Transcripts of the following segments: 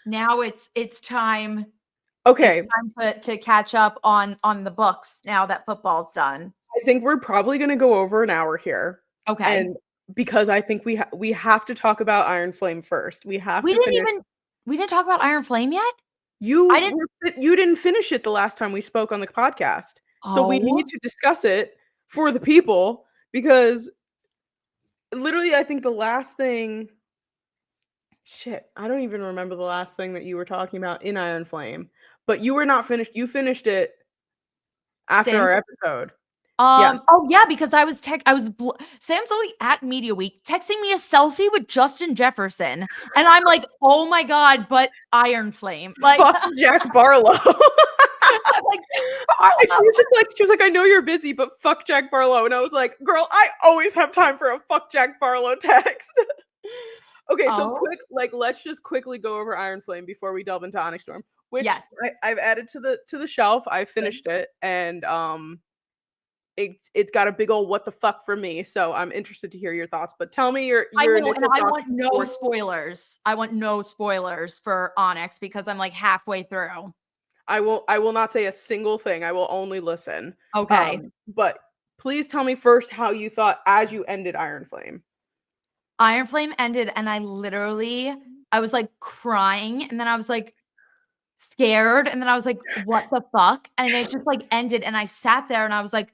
now it's time. Okay. It's time to catch up on the books now that football's done. I think we're probably going to go over an hour here. Okay. And because I think we have to talk about Iron Flame first. We have to finish. We didn't talk about Iron Flame yet? You didn't finish it the last time we spoke on the podcast. So we Oh. need to discuss it for the people because literally I think the last thing I don't even remember the last thing that you were talking about in Iron Flame. But you were not finished. You finished it after Since? our episode. Yeah. Oh yeah, because Sam's literally at Media Week texting me a selfie with Justin Jefferson, and I'm like, oh my god, but Iron Flame, like, Fuck Jack Barlow. I'm like, she was like, I know you're busy, but fuck Jack Barlow. And I was like, girl, I always have time for a fuck Jack Barlow text. Okay, so let's just quickly go over Iron Flame before we delve into Onyx Storm, which yes. I've added to the shelf. I finished it, and it's got a big old what the fuck for me. So I'm interested to hear your thoughts. But tell me your I want no spoilers. I want no spoilers for Onyx because I'm like halfway through. I will not say a single thing. I will only listen. Okay. But please tell me first how you thought as you ended Iron Flame. Iron Flame ended, and I was like crying, and then I was like scared, and then I was like, what the fuck? And it just like ended, and I sat there and I was like,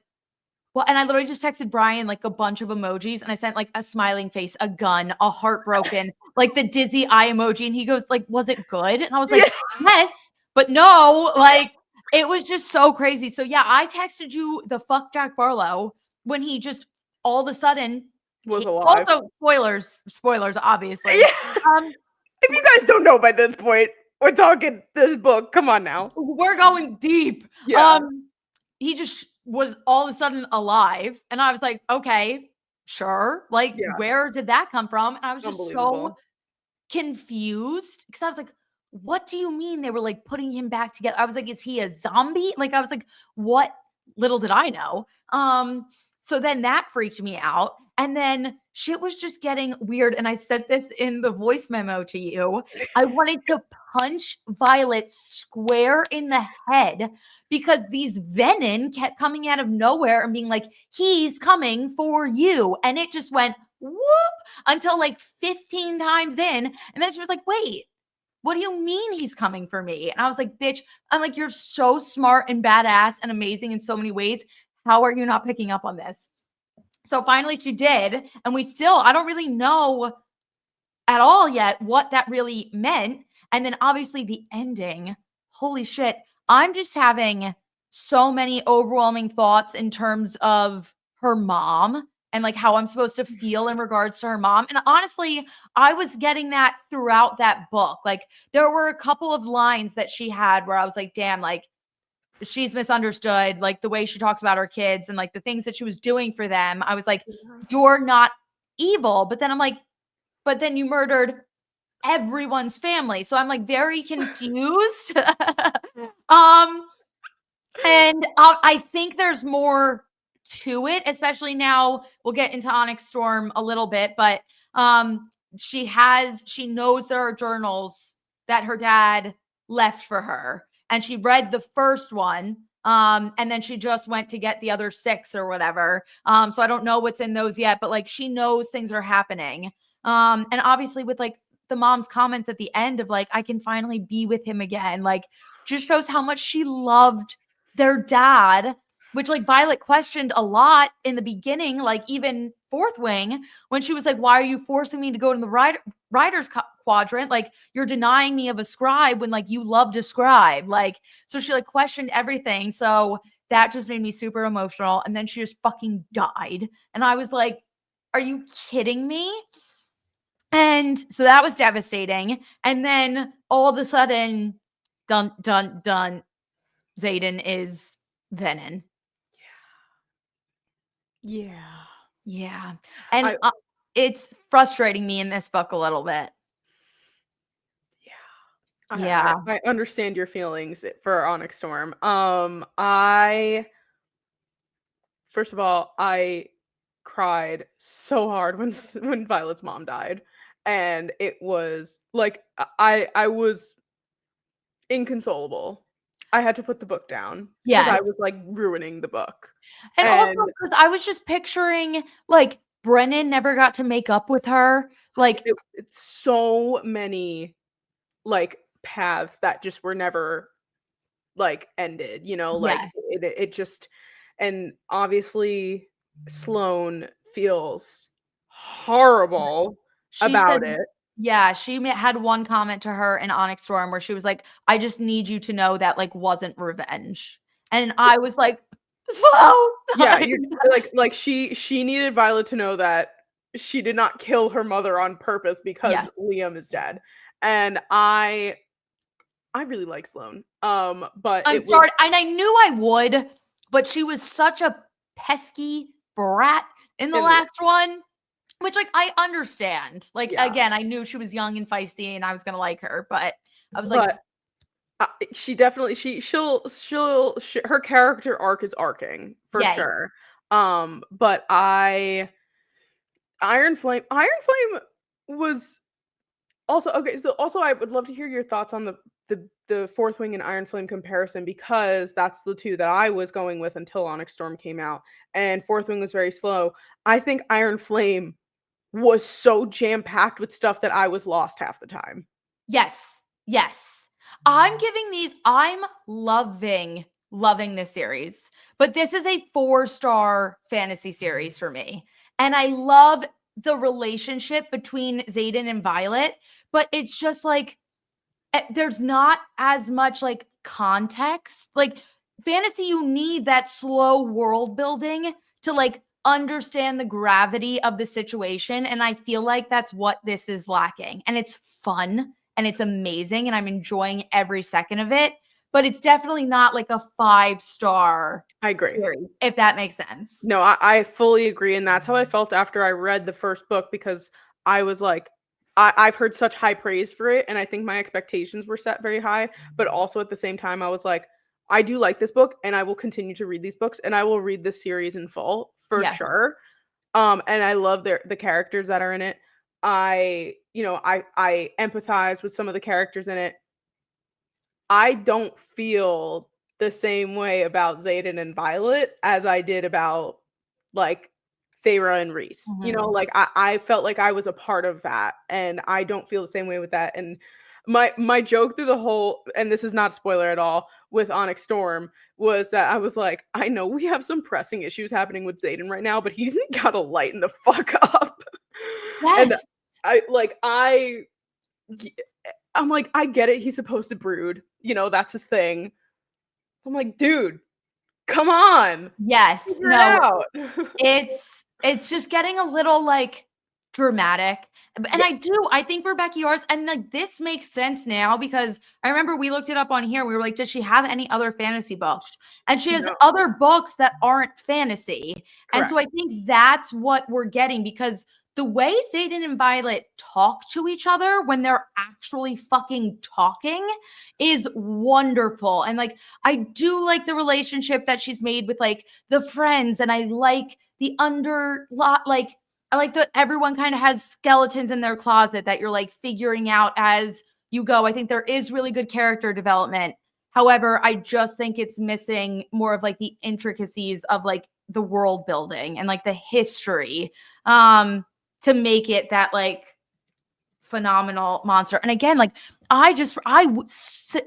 well, and I literally just texted Brian like a bunch of emojis, and I sent like a smiling face, a gun, a heartbroken, like the dizzy eye emoji, and he goes like, was it good? And I was like, yes, but no, like it was just so crazy. So yeah, I texted you the fuck Jack Barlow when he just all of a sudden was alive. Also, spoilers, obviously. Yeah. If you guys don't know by this point, we're talking this book. Come on now. We're going deep. Yeah. He just was all of a sudden alive. And I was like, okay, sure. Like, where did that come from? And I was just so confused because I was like, what do you mean they were like putting him back together? I was like, is he a zombie? Like, I was like, what? Little did I know. So then that freaked me out. And then shit was just getting weird. And I said this in the voice memo to you. I wanted to punch Violet square in the head because these venom kept coming out of nowhere and being like, he's coming for you. And it just went whoop until like 15 times in. And then she was like, wait, what do you mean he's coming for me? And I was like, bitch, I'm like, you're so smart and badass and amazing in so many ways. How are you not picking up on this? So finally she did. And I don't really know at all yet what that really meant. And then obviously the ending, holy shit. I'm just having so many overwhelming thoughts in terms of her mom and like how I'm supposed to feel in regards to her mom. And honestly, I was getting that throughout that book. Like there were a couple of lines that she had where I was like, damn, like, she's misunderstood, like the way she talks about her kids and like the things that she was doing for them. I was like, you're not evil. But then I'm like, but then you murdered everyone's family. So I'm like very confused. And I think there's more to it, especially now. We'll get into Onyx Storm a little bit, but she knows there are journals that her dad left for her. And she read the first one, and then she just went to get the other 6 or whatever. So I don't know what's in those yet, but like she knows things are happening. And obviously with like the mom's comments at the end of like, I can finally be with him again, like just shows how much she loved their dad, which like Violet questioned a lot in the beginning, like even Fourth Wing, when she was like, why are you forcing me to go to the writer's quadrant? Like you're denying me of a scribe when like you loved a scribe. Like, so she like questioned everything. So that just made me super emotional. And then she just fucking died. And I was like, are you kidding me? And so that was devastating. And then all of a sudden, dun, dun, dun, Xaden is venom. Yeah. And it's frustrating me in this book a little bit. Yeah. I understand your feelings for Onyx Storm. First of all, I cried so hard when Violet's mom died. and it was like I was inconsolable. I had to put the book down because I Yes. was like ruining the book. And also And because I was just picturing like Brennan never got to make up with her. Like it's so many like paths that just were never like ended, you know, like yes. it just, and obviously Sloane feels horrible She said, about it. yeah, she had one comment to her in Onyx Storm where she was like, "I just need you to know that like wasn't revenge." And I was like, "Slow." Yeah, you're like she needed Violet to know that she did not kill her mother on purpose because Yes. Liam is dead. And I really like Sloane. But I'm it was, sorry, and I knew I would, but she was such a pesky brat in the last one, which like I understand. Like yeah. again, I knew she was young and feisty, and I was gonna like her, but I was like, But she definitely her character arc is arcing for yay. sure. But Iron Flame was also okay. So also I would love to hear your thoughts on the Fourth Wing and Iron Flame comparison, because that's the two that I was going with until Onyx Storm came out, and Fourth Wing was very slow. I think Iron Flame was so jam packed with stuff that I was lost half the time. Yes. Yes. I'm loving this series, but this is a 4-star fantasy series for me. And I love the relationship between Xaden and Violet, but it's just like, there's not as much like context. Like fantasy, you need that slow world building to like understand the gravity of the situation. And I feel like that's what this is lacking. And it's fun and it's amazing. And I'm enjoying every second of it. But it's definitely not like a 5-star I agree. series, if that makes sense. No, I fully agree. And that's how I felt after I read the first book, because I was like, I've heard such high praise for it. And I think my expectations were set very high. But also at the same time, I was like, I do like this book and I will continue to read these books and I will read this series in full for sure. And I love the characters that are in it. I empathize with some of the characters in it. I don't feel the same way about Xaden and Violet as I did about like Feyre and Rhys. You know, like I felt like I was a part of that, and I don't feel the same way with that. And my joke through the whole, and this is not a spoiler at all, with Onyx Storm was that I was like, I know we have some pressing issues happening with Xaden right now, but he's gotta lighten the fuck up. Yes. And I'm like, I get it. He's supposed to brood. You know, that's his thing. I'm like, dude, come on. Yes. Figure No. it out. It's just getting a little like dramatic. And I think for Becky Yarros, and like this makes sense now because I remember we looked it up on here. We were like, does she have any other fantasy books? And she has other books that aren't fantasy. Correct. And so I think that's what we're getting, because the way Xaden and Violet talk to each other when they're actually fucking talking is wonderful. And like, I do like the relationship that she's made with like the friends. And I like the I like that everyone kind of has skeletons in their closet that you're like figuring out as you go. I think there is really good character development. However, I just think it's missing more of like the intricacies of like the world building and like the history to make it that like phenomenal monster. And again, like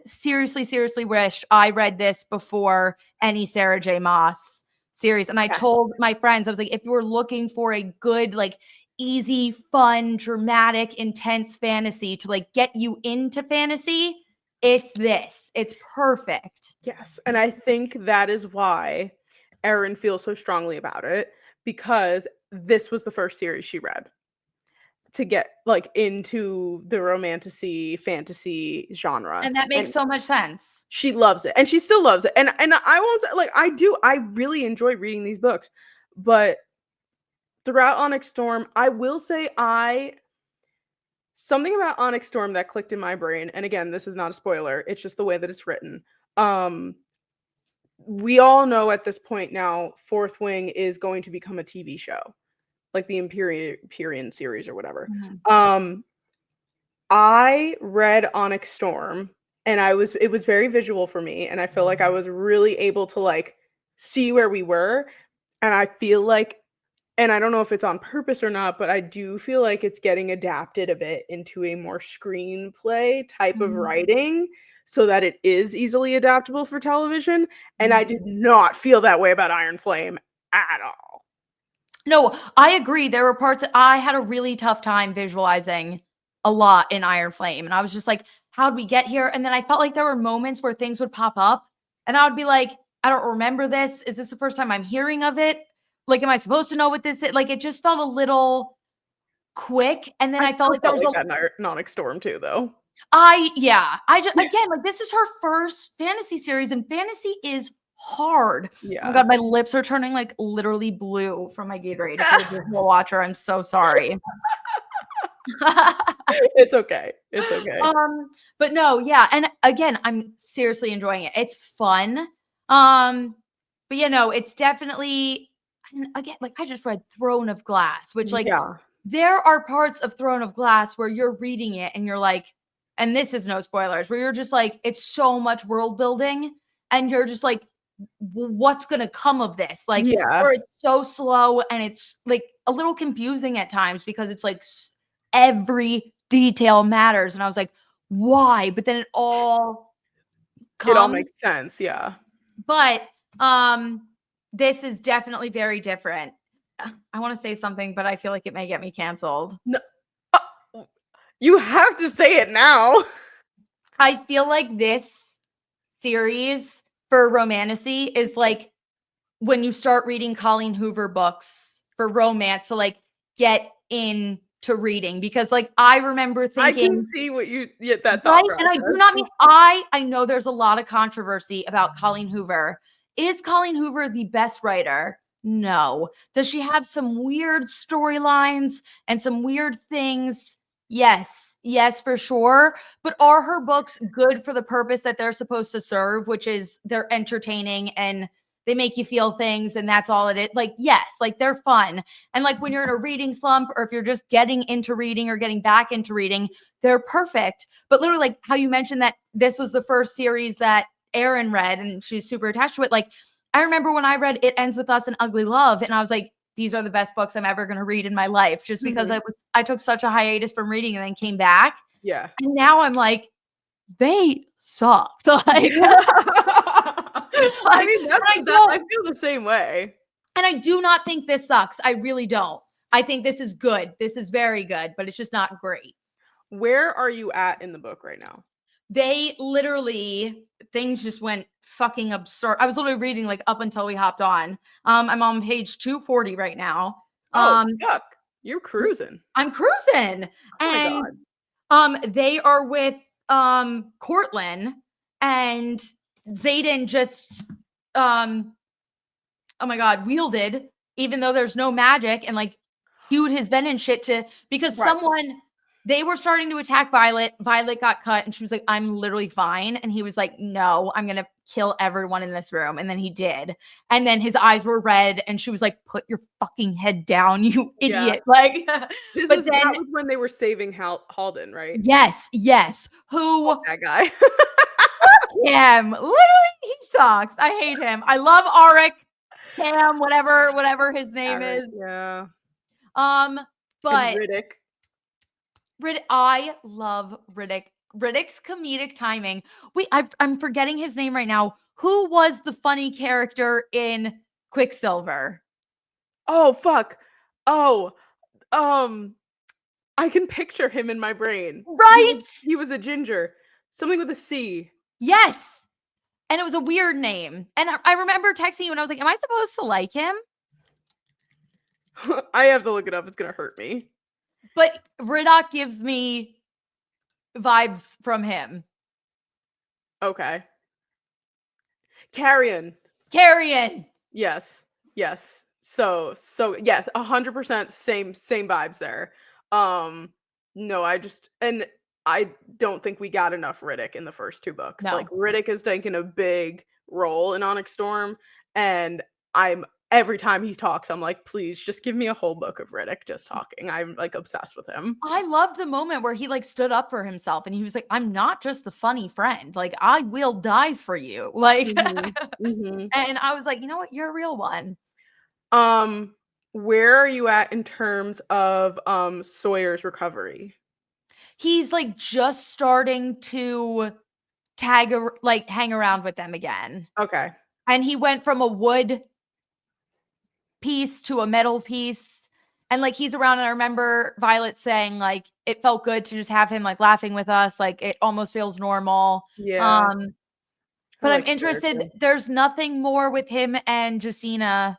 seriously wish I read this before any Sarah J. Maas series. And I told my friends, I was like, if you were looking for a good, like easy, fun, dramatic, intense fantasy to like get you into fantasy, it's this. It's perfect. Yes. And I think that is why Erin feels so strongly about it, because this was the first series she read to get like into the romantasy fantasy genre. And that makes so much sense. She loves it, and she still loves it. And I won't, like, I really enjoy reading these books, but throughout Onyx Storm, I will say something about Onyx Storm that clicked in my brain, and again, this is not a spoiler, it's just the way that it's written. We all know at this point now, Fourth Wing is going to become a TV show, like the Empyrean series or whatever. I read Onyx Storm, and it was very visual for me, and I feel like I was really able to, like, see where we were, and I feel like, and I don't know if it's on purpose or not, but I do feel like it's getting adapted a bit into a more screenplay type of writing so that it is easily adaptable for television, and I did not feel that way about Iron Flame at all. No, I agree. There were parts that I had a really tough time visualizing a lot in Iron Flame. And I was just like, how'd we get here? And then I felt like there were moments where things would pop up and I would be like, I don't remember this. Is this the first time I'm hearing of it? Like, am I supposed to know what this is? Like, it just felt a little quick. And then I felt like there was that Onyx Storm too, though. I just, again, like, this is her first fantasy series and fantasy is hard. Yeah. Oh my God, my lips are turning like literally blue from my Gatorade. If you're a visual watcher, I'm so sorry. It's okay. It's okay. But no, yeah. And again, I'm seriously enjoying it. It's fun. But you know, it's definitely, and again, like I just read Throne of Glass, which like there are parts of Throne of Glass where you're reading it and you're like, and this is no spoilers, where you're just like, it's so much world building and you're just like, what's going to come of this? Like, or it's so slow and it's like a little confusing at times because it's like every detail matters. And I was like, why? But then it all makes sense. Yeah. But this is definitely very different. I want to say something, but I feel like it may get me canceled. No. You have to say it now. I feel like this series for romantasy is like when you start reading Colleen Hoover books for romance to like get into reading, because like I remember thinking, I can see what you that right? And I do not mean I know there's a lot of controversy about Colleen Hoover. Is Colleen Hoover the best writer? No. Does she have some weird storylines and some weird things? Yes, for sure. But are her books good for the purpose that they're supposed to serve, which is they're entertaining and they make you feel things and that's all it is? Like, yes, like they're fun. And like when you're in a reading slump or if you're just getting into reading or getting back into reading, they're perfect. But literally like how you mentioned that this was the first series that Erin read and she's super attached to it. Like I remember when I read It Ends With Us and Ugly Love and I was like, these are the best books I'm ever going to read in my life, just because I took such a hiatus from reading and then came back. Yeah. And now I'm like, they sucked. Like, I mean, I feel the same way. And I do not think this sucks. I really don't. I think this is good. This is very good, but it's just not great. Where are you at in the book right now? They literally, things just went fucking absurd. I was literally reading like up until we hopped on. I'm on page 240 right now. Fuck. You're cruising. I'm cruising. Oh and my God. They are with Courtland and Xaden just oh my God, wielded, even though there's no magic, and like hewed his venom shit to, because they were starting to attack Violet. Violet got cut and she was like, I'm literally fine. And he was like, no, I'm going to kill everyone in this room. And then he did. And then his eyes were red and she was like, put your fucking head down, you idiot. Like, that was when they were saving Halden, right? Yes. Who? Fuck that guy. Him. Literally, he sucks. I hate him. I love Auric, Cam, whatever his name is. Yeah. But and Riddick. I love Riddick. Riddick's comedic timing. Wait, I'm forgetting his name right now. Who was the funny character in Quicksilver? Oh, fuck. Oh, I can picture him in my brain. Right? He was a ginger. Something with a C. Yes. And it was a weird name. And I remember texting you and I was like, am I supposed to like him? I have to look it up. It's going to hurt me. But Riddick gives me vibes from him. Okay. Carrion. Yes. So yes, 100% same vibes there. No, I don't think we got enough Riddick in the first two books. No. Like Riddick is taking a big role in Onyx Storm, and I'm every time he talks, I'm like, please just give me a whole book of Riddick just talking. I'm like obsessed with him. I loved the moment where he like stood up for himself and he was like, I'm not just the funny friend. Like, I will die for you. Like, and I was like, you know what? You're a real one. Where are you at in terms of Sawyer's recovery? He's like just starting to hang around with them again. Okay. And he went from a wood piece to a metal piece. And like he's around. And I remember Violet saying like it felt good to just have him like laughing with us. Like it almost feels normal. Yeah. But I'm interested. There's nothing more with him and Justina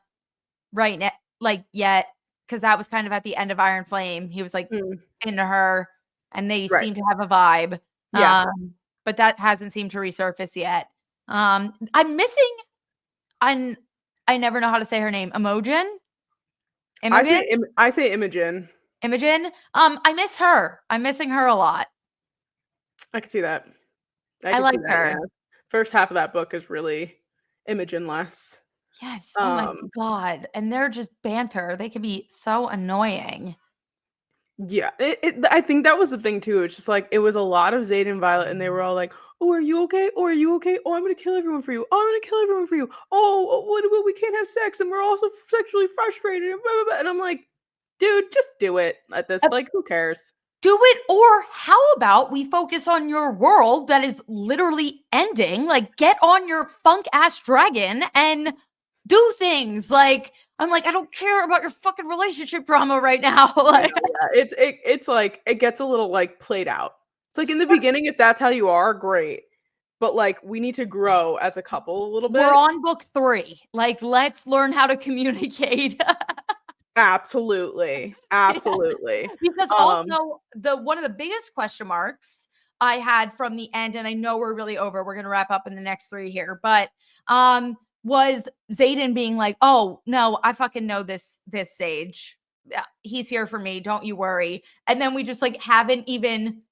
right now, like yet, because that was kind of at the end of Iron Flame. He was like into her, and they seem to have a vibe. Yeah. But that hasn't seemed to resurface yet. I'm missing. I never know how to say her name. Imogen. I say Imogen. Imogen. I miss her. I'm missing her a lot. I can see that. I like her. Yeah. First half of that book is really Imogen-less. Yes. Oh my God. And they're just banter. They can be so annoying. Yeah. I think that was the thing too. It's just like it was a lot of Zayd and Violet, and they were all like, "Oh, are you okay? Oh, are you okay? Oh, I'm gonna kill everyone for you. Oh, I'm gonna kill everyone for you. Oh, what we can't have sex, and we're also sexually frustrated." And blah, blah, blah. And I'm like, dude, just do it at this. Like, who cares? Do it, or how about we focus on your world that is literally ending? Like, get on your funk ass dragon and do things. Like, I'm like, I don't care about your fucking relationship drama right now. Like, yeah. It's like it gets a little like played out. It's like in the beginning, if that's how you are, great. But like we need to grow as a couple a little bit. We're on book 3. Like, let's learn how to communicate. Absolutely. Because also one of the biggest question marks I had from the end, and I know we're really over, we're gonna wrap up in the next 3 here, but was Xaden being like, oh no, I fucking know this Sage. He's here for me, don't you worry. And then we just like haven't even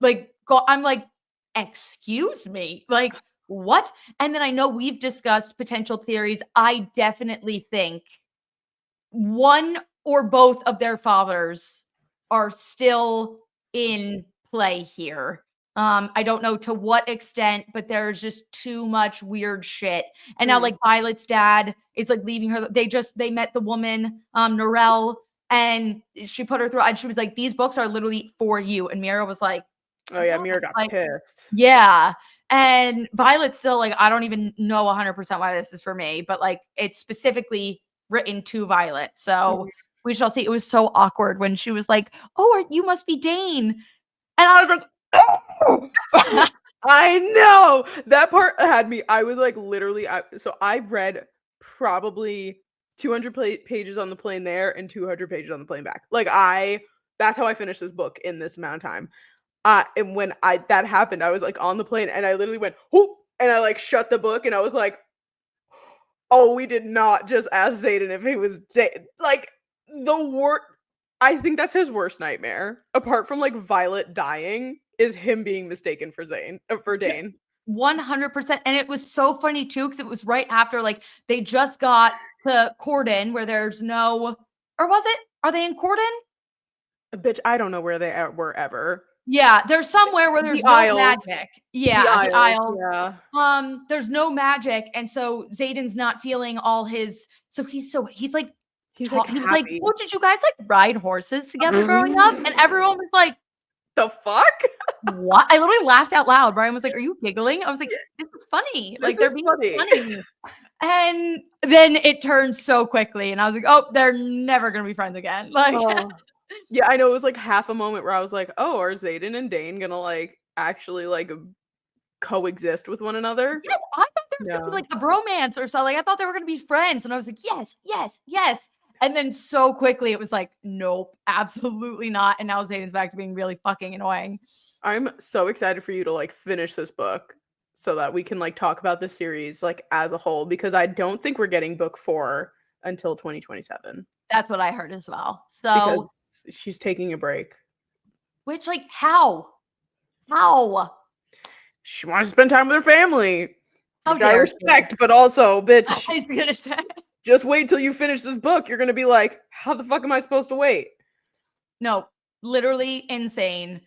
like I'm like, excuse me, like what? And then I know we've discussed potential theories. I definitely think one or both of their fathers are still in play here. I don't know to what extent, but there's just too much weird shit. And now like Violet's dad is like leaving her. They met the woman, Norelle, and she put her through, and she was like, these books are literally for you. And Mira was like, oh yeah, Mira got pissed. Yeah. And Violet's still like, I don't even know 100% why this is for me, but like it's specifically written to Violet. So we shall see. It was so awkward when she was like, oh, you must be Dane. And I was like, oh. I know. That part had me. I was like literally, so I read probably 200 pages on the plane there and 200 pages on the plane back. Like that's how I finished this book in this amount of time. And when that happened, I was like on the plane and I literally went, whoop, and I like shut the book and I was like, oh, we did not just ask Xaden if he was like the worst. I think that's his worst nightmare, apart from like Violet dying, is him being mistaken for Dane. 100%. And it was so funny too, because it was right after like they just got to Corden, where there's no, or was it? Are they in Corden? Bitch, I don't know where they were ever. Yeah, there's somewhere where there's no magic. Yeah, the Isles. Yeah. There's no magic, and so Xaden's not feeling all his. So he's like, he was like, oh, did you guys like ride horses together growing up? And everyone was like, the fuck? What? I literally laughed out loud. Brian was like, are you giggling? I was like, this is funny. Like they're being funny. And then it turned so quickly, and I was like, oh, they're never gonna be friends again. Like. Yeah, I know it was like half a moment where I was like, oh, are Xaden and Dane gonna like actually like coexist with one another? Yeah, I thought there was gonna be like a bromance or something. I thought they were gonna be friends. And I was like, yes. And then so quickly it was like, nope, absolutely not. And now Xaden's back to being really fucking annoying. I'm so excited for you to like finish this book so that we can like talk about the series like as a whole, because I don't think we're getting book 4 until 2027. That's what I heard as well. So because she's taking a break. Which, like, how? She wants to spend time with her family. How which I respect, but also, bitch. I was gonna say. just wait till you finish this book. You're going to be like, how the fuck am I supposed to wait? No, literally insane.